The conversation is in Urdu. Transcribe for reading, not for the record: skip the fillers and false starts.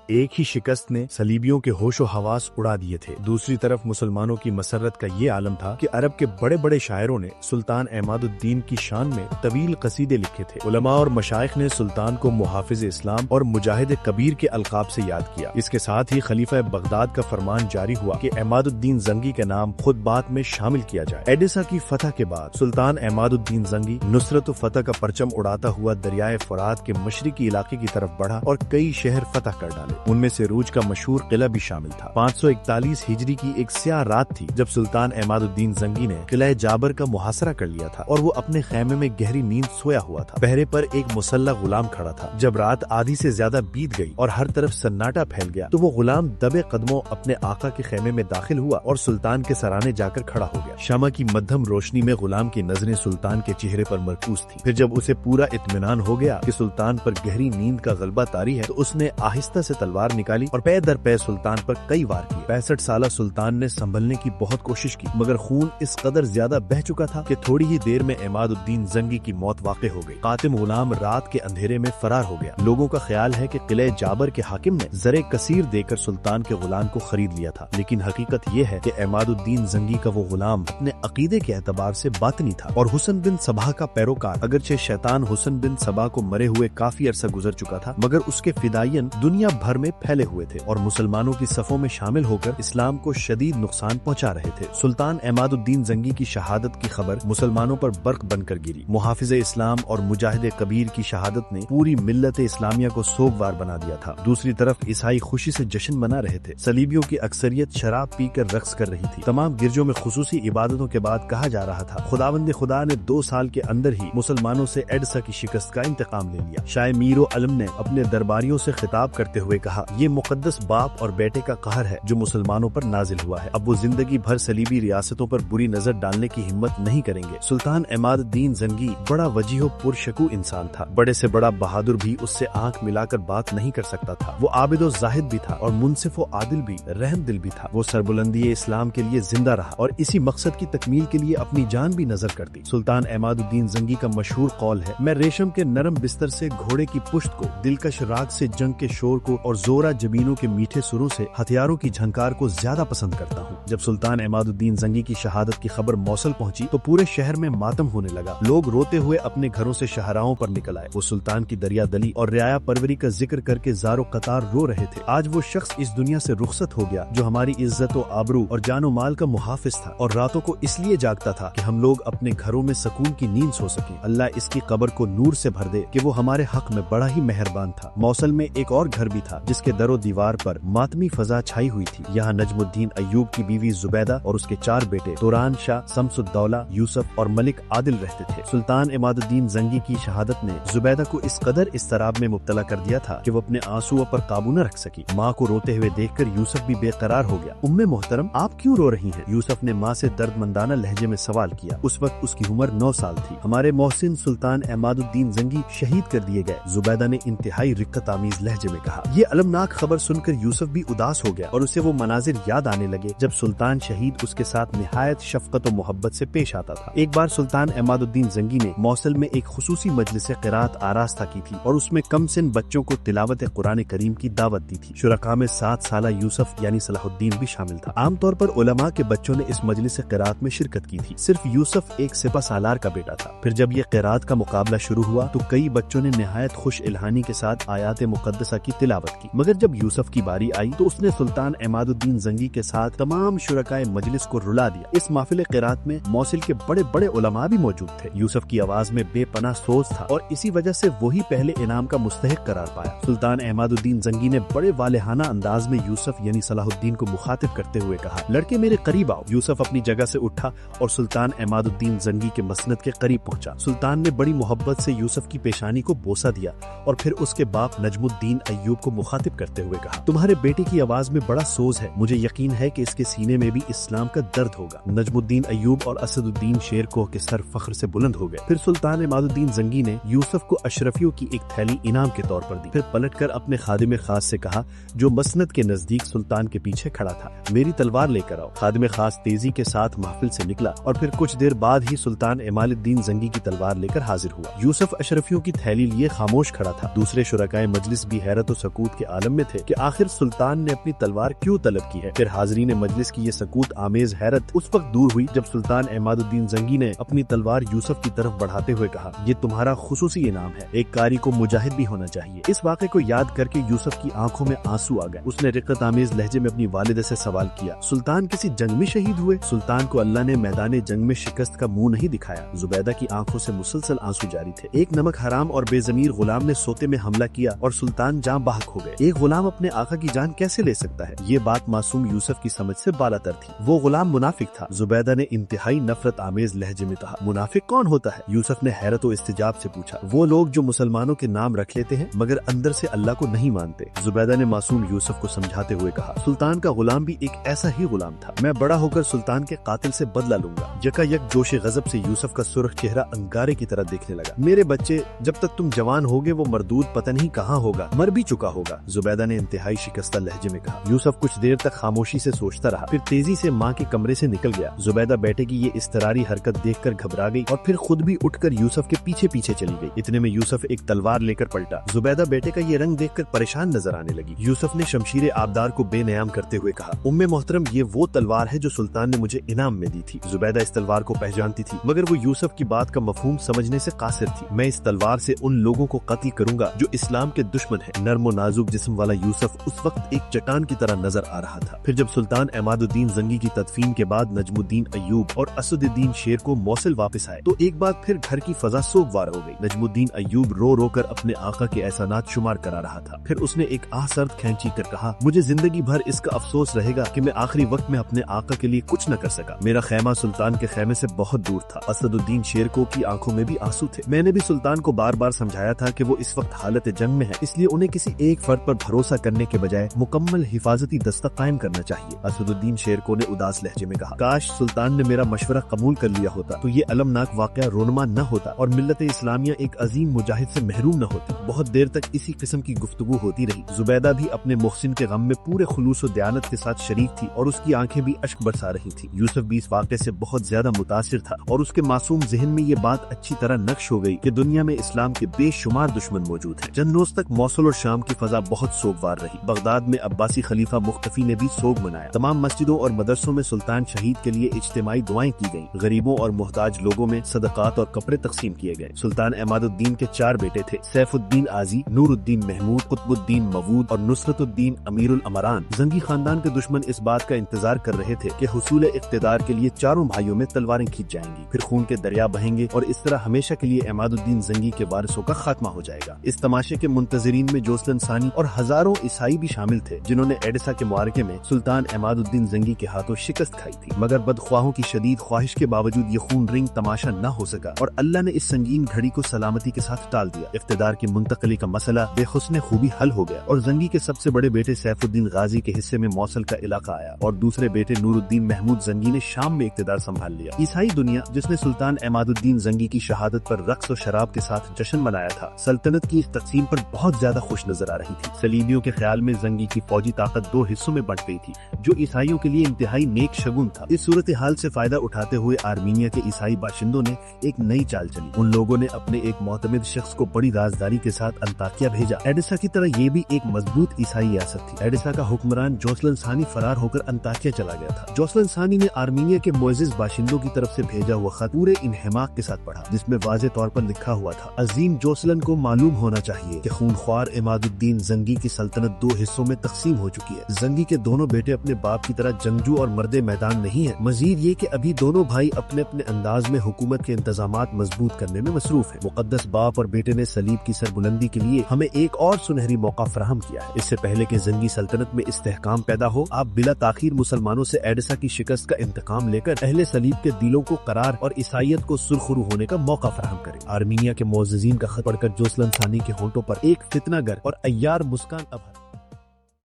ایک ہی شکست نے صلیبیوں کے ہوش و حواس اڑا دیے تھے، دوسری طرف مسلمانوں کی مسرت کا یہ عالم تھا کہ عرب کے بڑے بڑے شاعروں نے سلطان عماد الدین کی شان میں طویل قصیدے لکھے تھے۔ علماء اور مشائخ نے سلطان کو محافظ اسلام اور مجاہد کبیر کے القاب سے یاد کیا۔ اس کے ساتھ ہی خلیفہ بغداد کا فرمان جاری ہوا کہ عماد الدین زنگی کا نام خطبات میں شامل کیا جائے۔ ایڈیسا کی فتح کے بعد سلطان عماد الدین زنگی نصرت و فتح کا پرچم اڑاتا ہوا دریائے فرات کے مشرقی علاقے کی طرف بڑھا اور کئی شہر فتح کر ڈالے۔ ان میں سے روج کا مشہور قلعہ بھی شامل تھا۔ 541 ہجری کی ایک سیاہ رات تھی جب سلطان عماد الدین زنگی نے قلعہ جابر کا محاصرہ کر لیا تھا اور وہ اپنے خیمے میں گہری نیند سویا ہوا تھا۔ پہرے پر ایک مسلح غلام کھڑا تھا۔ جب رات آدھی سے زیادہ بیت گئی اور ہر طرف سناٹا پھیل گیا تو وہ غلام دبے قدموں اپنے آقا کے خیمے میں داخل ہوا اور سلطان کے سرانے جا کر کھڑا ہو گیا۔ شمع کی مدھم روشنی میں غلام کی نظریں سلطان کے چہرے پر مرکوز تھی۔ پھر جب اسے پورا اطمینان ہو گیا کہ سلطان پر گہری نیند کا غلبہ طاری ہے تو اس نے آہستہ سے تلوار نکالی اور پے در پے سلطان پر کئی وار کیے۔ 65 سالہ سلطان نے سنبھلنے کی بہت کوشش کی مگر خون اس قدر زیادہ بہہ چکا تھا کہ تھوڑی ہی دیر میں عماد الدین زنگی کی موت واقع ہو گئی۔ قاتل غلام رات کے اندھیرے میں فرار ہو گیا۔ لوگوں کا خیال ہے کہ قلعہ جابر کے حاکم نے زر کثیر دے کر سلطان کے غلام کو خرید لیا تھا، لیکن حقیقت یہ ہے کہ عماد الدین زنگی کا وہ غلام اپنے عقیدے کے اعتبار سے باطنی تھا اور حسن بن صباح کا پیروکار۔ اگرچہ شیطان حسن بن صباح کو مرے ہوئے کافی عرصہ گزر چکا تھا مگر اس کے فدائین دنیا بھر میں پھیلے ہوئے تھے اور مسلمانوں کی صفوں میں شامل ہو کر اسلام کو شدید نقصان پہنچا رہے تھے۔ سلطان عماد الدین زنگی کی شہادت کی خبر مسلمانوں پر برق بن کر گری۔ محافظ اسلام اور مجاہد کبیر کی شہادت نے پوری ملت اسلامیہ کو سوگوار بنا دیا تھا۔ دوسری طرف عیسائی خوشی سے جشن منا رہے تھے۔ صلیبیوں کی اکثریت شراب پی کر رقص کر رہی تھی۔ تمام گرجوں میں خصوصی عبادتوں کے بعد کہا جا رہا تھا خداوند خدا نے 2 سال کے اندر ہی مسلمانوں سے ایڈسا کی شکست کا انتقام لے لیا۔ شاہ میر و علم نے اپنے درباریوں سے خطاب کرتے ہوئے کہا، یہ مقدس باپ اور بیٹے کا قہر ہے جو مسلمانوں پر نازل ہوا ہے۔ اب وہ زندگی بھر صلیبی ریاستوں پر بری نظر ڈالنے کی ہمت نہیں کریں گے۔ سلطان عماد الدین زنگی بڑا وجیح و پرشکو انسان تھا۔ بڑے سے بڑا بہادر بھی اس سے آنکھ ملا کر بات نہیں کر سکتا تھا۔ وہ عابد و زاہد بھی تھا اور منصف و عادل بھی، رحم دل بھی تھا۔ وہ سربلندی اسلام کے لیے زندہ رہا اور اسی مقصد کی تکمیل کے لیے اپنی جان بھی نذر کر دی۔ سلطان عماد الدین زنگی کا مشہور قول ہے، میں ریشم کے نرم بستر سے گھوڑے کی پشت کو، دلکش راگ سے جنگ کے شور کو اور زورا جبینوں کے میٹھے سروں سے ہتھیاروں کی جھنکار کو زیادہ پسند کرتا ہوں۔ جب سلطان عماد الدین زنگی کی شہادت کی خبر موصل پہنچی تو پورے شہر میں ماتم ہونے لگا۔ لوگ روتے ہوئے اپنے گھروں سے شاہراہوں پر نکل آئے۔ وہ سلطان کی دریا دلی اور رعایا پروری کا ذکر کر کے زار و قطار رو رہے تھے۔ آج وہ شخص اس دنیا سے رخصت ہو گیا جو ہماری عزت و آبرو اور جان و مال کا محافظ تھا اور راتوں کو اس لیے جاگتا تھا کہ ہم لوگ اپنے گھروں میں سکون کی نیند سو سکیں۔ اللہ اس کی قبر کو نور سے بھر دے کہ وہ ہمارے حق میں بڑا ہی مہربان تھا۔ موصل میں ایک اور گھر بھی تھا جس کے در و دیوار پر ماتمی فضا چھائی ہوئی تھی۔ یہاں نجم الدین ایوب کی بیوی زبیدہ اور اس کے 4 بیٹے توران شاہ، شمس الدولہ، یوسف اور ملک عادل رہتے تھے۔ سلطان عماد الدین زنگی کی شہادت نے زبیدہ کو اس قدر اضطراب میں مبتلا کر دیا تھا کہ وہ اپنے آنسوؤں پر قابو نہ رکھ سکی۔ ماں کو روتے ہوئے دیکھ کر یوسف بھی بے قرار ہو گیا۔ ام محترم، آپ کیوں رو رہی ہیں؟ یوسف نے ماں سے درد مندانہ لہجے میں سوال کیا۔ اس وقت اس کی عمر 9 سال تھی۔ ہمارے محسن سلطان عماد الدین زنگی شہید کر دیے گئے، زبیدہ نے انتہائی رقت آمیز لہجے میں کہا۔ یہ المناک خبر سن کر یوسف بھی اداس ہو گیا اور اسے وہ مناظر یاد آنے لگے جب سلطان شہید اس کے ساتھ نہایت شفقت و محبت سے پیش آتا تھا۔ ایک بار سلطان عماد الدین زنگی نے موصل میں ایک خصوصی مجلس قرات آراستہ کی تھی اور اس میں کم سن بچوں کو تلاوت قرآن کریم کی دعوت دی تھی۔ شرکاء میں 7 سالہ یوسف یعنی صلاح الدین بھی شامل تھا۔ عام طور پر علماء کے بچوں نے اس مجلس قرات میں شرکت کی تھی، صرف یوسف ایک سپہ سالار کا بیٹا تھا۔ پھر جب یہ قرات کا مقابلہ شروع ہوا تو کئی بچوں نے نہایت خوش الہانی کے ساتھ آیات مقدسہ کی تلاوت کی، مگر جب یوسف کی باری آئی تو اس نے سلطان عماد الدین زنگی کے ساتھ تمام شرکائے مجلس کو رلا دیا۔ اس محفل قرات میں موصل کے بڑے بڑے علماء بھی موجود تھے۔ یوسف کی آواز میں بے پناہ سوز تھا اور اسی وجہ سے وہی پہلے انعام کا مستحق قرار پایا۔ سلطان عماد الدین زنگی نے بڑے والہانہ انداز میں یوسف یعنی صلاح الدین کو مخاطب کرتے ہوئے کہا، لڑکے میرے قریب آؤ۔ یوسف اپنی جگہ سے اٹھا اور سلطان عماد الدین زنگی کے مسند کے قریب پہنچا۔ سلطان نے بڑی محبت سے یوسف کی پیشانی کو بوسہ دیا اور پھر اس کے باپ نجم الدین ایوب کو مخاطب کرتے ہوئے کہا، تمہارے بیٹے کی آواز میں بڑا سوز ہے، مجھے یقین ہے کہ اس کے سینے میں بھی اسلام کا درد ہوگا۔ نجم الدین ایوب اور اسد الدین شیر کوہ کے سر فخر سے بلند ہو گئے۔ پھر سلطان عماد الدین زنگی نے یوسف کو اشرفیوں کی ایک تھیلی انعام کے طور پر دی، پھر پلٹ کر اپنے خادم خاص سے کہا جو مسند کے نزدیک سلطان کے پیچھے کھڑا تھا، میری تلوار لے کر آؤ۔ خادم خاص تیزی کے ساتھ محفل سے نکلا اور پھر کچھ دیر بعد ہی سلطان عماد الدین زنگی کی تلوار لے کر حاضر ہوا۔ یوسف اشرفیوں کی تھیلی لیے خاموش کھڑا تھا۔ دوسرے شرکائے مجلس بھی حیرت و سکوت کے عالم میں تھے کہ آخر سلطان نے اپنی تلوار کیوں طلب کی ہے۔ پھر حاضرین مجلس کی یہ سکوت آمیز حیرت اس وقت دور ہوئی جب سلطان عماد الدین زنگی نے اپنی تلوار یوسف کی طرف بڑھاتے ہوئے کہا، یہ تمہارا خصوصی انعام ہے، ایک قاری کو مجاہد بھی ہونا چاہیے۔ اس واقعے کو یاد کر کے یوسف کی آنکھوں میں آنسو آ گئے۔ اس نے رقت آمیز لہجے میں اپنی والدہ سے سوال کیا، سلطان کسی جنگ میں شہید ہوئے؟ سلطان کو اللہ نے میدان جنگ میں شکست کا منہ نہیں دکھایا۔ زبیدہ کی آنکھوں سے مسلسل آنسو جاری تھے۔ ایک نمک حرام اور بے ضمیر غلام نے سوتے میں حملہ کیا اور سلطان جاں بحق ہو گئے۔ ایک غلام اپنے آقا کی جان کیسے لے سکتا ہے؟ یہ بات معصوم یوسف کی سمجھ سے بالاتر تھی۔ وہ غلام منافق تھا۔ زبیدہ نے انتہائی نفرت آمیز لہجے میں کہا، منافق کون ہوتا ہے؟ یوسف نے حیرت و استجاب سے پوچھا، وہ لوگ جو مسلمانوں کے نام رکھ لیتے ہیں مگر اندر سے اللہ کو نہیں مانتے۔ زبیدہ نے معصوم یوسف کو سمجھاتے ہوئے کہا، سلطان کا غلام بھی ایک ایسا ہی غلام تھا، میں بڑا ہو کر سلطان کے قاتل سے بدلہ لوں گا۔ یکا یک جوش غضب سے یوسف کا سرخ چہرہ انگارے کی طرح دیکھنے لگا، میرے بچے جب تک تم جوان ہوگے وہ مردود پتہ نہیں کہاں ہوگا، مر بھی چکا ہوگا۔ زبیدہ نے انتہائی شکستہ لہجے میں کہا۔ یوسف کچھ دیر تک خاموشی سے سوچتا رہا، پھر تیزی سے ماں کے کمرے سے نکل گیا۔ زبیدہ بیٹے کی یہ اضطراری حرکت دیکھ کر گھبرا گئی اور پھر خود بھی اٹھ کر یوسف کے پیچھے پیچھے چلی گئی۔ اتنے میں یوسف ایک تلوار لے کر پلٹا۔ زبیدہ بیٹے کا یہ رنگ دیکھ کر پریشان نظر آنے لگی۔ یوسف نے شمشیر آبدار کو بے نیام کرتے ہوئے کہا، ام محترم یہ وہ تلوار ہے جو سلطان نے مجھے انعام میں دی تھی۔ زبیدہ اس تلوار کو پہچانتی تھی مگر وہ یوسف کی بات کا مفہوم سمجھنے سے قاصر تھی۔ میں اس تلوار سے ان لوگوں کو قتل کروں گا جو اسلام کے دشمن ہیں۔ نرم و نازک جسم والا یوسف اس وقت ایک چٹان کی طرح نظر آ رہا تھا۔ پھر جب سلطان عماد الدین زنگی کی تدفین کے بعد نجم الدین ایوب اور اسد الدین شیر کو موصل واپس آئے تو ایک بار پھر گھر کی فضا سوگوار ہو گئی۔ نجم الدین ایوب رو رو کر اپنے آقا کے احسانات شمار کرا رہا تھا۔ پھر اس نے ایک آہ سرد کھینچی کر کہا، مجھے زندگی بھر اس کا افسوس رہے گا کہ میں آخری وقت میں اپنے آقا کے لیے کچھ نہ کر سکا۔ میرا خیمہ سلطان کے خیمے سے بہت دور تھا۔ اسد الدین شیر کو کی آنکھوں میں بھی آنسو تھے۔ میں نے بھی سلطان کو بار بار سمجھایا تھا کہ وہ اس وقت حالت جنگ میں ہے، اس لیے انہیں کسی ایک فرد پر بھروسہ کرنے کے بجائے مکمل حفاظتی دستہ قائم کرنا چاہیے۔ اسد الدین شیر کو نے اداس لہجے میں کہا، کاش سلطان نے میرا مشورہ قبول کر لیا ہوتا تو یہ المناک واقعہ رونما نہ ہوتا اور ملت اسلامیہ ایک عظیم مجاہد سے محروم نہ ہوتی۔ بہت دیر تک اسی قسم کی گفتگو ہوتی رہی۔ زبیدہ بھی اپنے محسن کے غم میں پورے خلوص و دیانت کے ساتھ شریک تھی اور اس کی آنکھیں بھی اشک برسا رہی تھیں۔ یوسف بھی اس واقعے سے بہت زیادہ متاثر تھا اور اس کے معصوم ذہن میں یہ بات اچھی طرح نقش ہو گئی کہ دنیا میں اسلام کے بے شمار دشمن موجود ہیں۔ چند روز تک موصل اور شام کی فضا بہت سوگوار رہی۔ بغداد میں عباسی خلیفہ مختفی نے بھی سوگ منایا۔ تمام مسجدوں اور مدرسوں میں سلطان شہید کے لیے اجتماعی دعائیں کی گئیں۔ غریبوں اور محتاج لوگوں میں صدقات اور کپڑے تقسیم کیے گئے۔ سلطان عماد الدین کے 4 بیٹے تھے، سیف الدین آزی، نور الدین محمود، قطب الدین مودود اور نصرت الدین امیر الامران۔ زنگی خاندان کے دشمن اس بات کا انتظار کر رہے تھے کہ حصول اقتدار کے لیے چاروں بھائیوں میں تلواریں کھینچ جائیں گی، پھر خون کے دریا بہیں گے اور اس طرح ہمیشہ کے لیے عماد الدین زنگی کے وارثوں کا خاتمہ ہو جائے گا۔ اس تماشے کے منتظرین میں جوسلن ثانی اور ہزاروں عیسائی بھی شامل تھے جنہوں نے ایڈسا کے معرکے میں سلطان عماد الدین زنگی کے ہاتھوں شکست کھائی تھی، مگر بدخواہوں کی شدید خواہش کے باوجود یہ خون رنگ تماشا نہ ہو سکا اور اللہ نے اس سنگین گھڑی کو سلامتی کے ساتھ ٹال دیا۔ اقتدار کی منتقلی کا مسئلہ بے حسن خوبی حل ہو گیا اور زنگی کے سب سے بڑے بیٹے سیف الدین غازی کے حصے میں موصل کا علاقہ آیا اور دوسرے بیٹے نور الدین محمود زنگی نے شام میں اقتدار سنبھال لیا۔ عیسائی دنیا جس نے سلطان عماد الدین زنگی کی شہادت پر رقص و شراب کے ساتھ جشن منایا تھا، سلطنت کی اس تقسیم پر بہت زیادہ خوش نظر آ رہی تھی۔ صلیبیوں کے خیال میں زنگی کی فوجی طاقت 2 حصوں میں بٹ گئی تھی، جو عیسائیوں کے لیے انتہائی نیک شگون تھا۔ اس صورتحال سے فائدہ اٹھاتے ہوئے آرمینیا کے عیسائی باشندوں نے ایک نئی چال چلی۔ ان لوگوں نے اپنے ایک معتمد شخص کو بڑی رازداری کے ساتھ انطاکیہ بھیجا۔ ایڈسا کی طرح یہ بھی ایک مضبوط عیسائی ریاست تھی۔ ایڈسا کا حکمران جوسلن ثانی فرار ہو کر انطاکیہ چلا گیا تھا۔ جوسلن ثانی نے آرمینیا کے معزز باشندوں کی طرف سے بھیجا ہوا خط پورے انہماک کے ساتھ پڑھا، جس میں واضح طور پر لکھا ہوا تھا، عظیم جوسلن کو معلوم ہونا چاہیے کہ خونخوار عماد الدین زنگی کی سلطنت 2 حصوں میں تقسیم ہو چکی ہے۔ زنگی کے دونوں بیٹے اپنے باپ کی طرح جنگجو اور مرد میدان نہیں ہیں، مزید یہ کہ ابھی دونوں بھائی اپنے اپنے انداز میں حکومت کے انتظامات مضبوط کرنے میں مصروف ہیں۔ مقدس باپ اور بیٹے نے صلیب کی سربلندی کے لیے ہمیں ایک اور سنہری موقع فراہم کیا ہے۔ اس سے پہلے کہ زنگی سلطنت میں استحکام پیدا ہو، آپ بلا تاخیر مسلمانوں سے ایڈسا کی شکست کا انتقام لے کر اہل صلیب کے دلوں کو قرار اور عیسائیت کو سرخرو ہونے کا موقع فراہم کریں۔ آرمینیا کے معززین کا خط پڑھ کر جوسلن ثانی کے ہونٹوں پر ایک فتنہ گر اور عیار مسکان اب